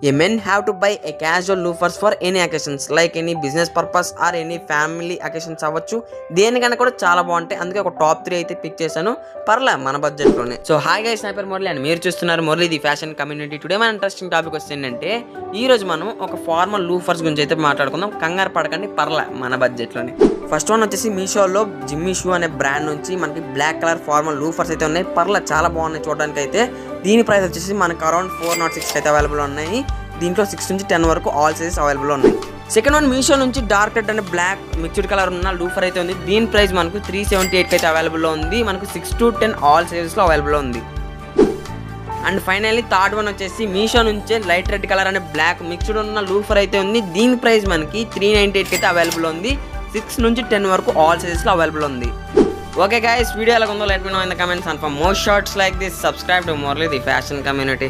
A men have to buy a casual loafers for any occasions like any business purpose or any family occasions అవ్వచ్చు. దేనికైనా కూడా చాలా బాగుంటాయి. అందుకే ఒక టాప్ 3 అయితే పిక్ చేశాను. పర్లే మన బడ్జెట్లోనే. సో హాయ్ గైస్, నా పేరు మురళి అండ్ మీరు చూస్తున్నారు Murali the fashion community. Today మన ఇంట్రెస్టింగ్ టాపిక్ వస్తే ఏంటంటే ఈ రోజు మనం ఒక ఫార్మల్ లూఫర్స్ గురించి అయితే మాట్లాడుకుందాం. కంగారు పడకండి, పర్లే మన బడ్జెట్లోనే. ఫస్ట్ వన్ వచ్చేసి మీషోలో జిమ్మీ షూ అనే బ్రాండ్ నుంచి మనకి బ్లాక్ కలర్ ఫార్మల్ లూఫర్స్ అయితే ఉన్నాయి. పర్లే చాలా బాగున్నాయి చూడడానికి అయితే. దీని ప్రైస్ వచ్చేసి మనకు అరౌండ్ 406 అయితే అవైలబుల్ ఉన్నాయి. దీంట్లో 6 నుంచి 10 వరకు ఆల్ సైజెస్ అవైలబుల్ ఉన్నాయి. సెకండ్ వన్ మీషో నుంచి dark red and black mixed colour ఉన్న లూఫర్ అయితే ఉంది. దీని ప్రైస్ మనకు 378 అయితే అవైలబుల్లో ఉంది. మనకు 6 to 10 ఆల్ సైజెస్లో అవైలబుల్ ఉంది. అండ్ ఫైనల్లీ థర్డ్ వన్ వచ్చేసి మీషో నుంచే light red colour and black mixed ఉన్న లూఫర్ అయితే ఉంది. దీని ప్రైస్ మనకి 398 అయితే అవైలబుల్ ఉంది. 6 నుంచి 10 వరకు ఆల్ సైజెస్లో అవైలబుల్ ఉంది. ఓకే గైస్, వీడియో ఎలా ఉందో let me know in the comments and for more shorts like this subscribe to Murali the fashion community.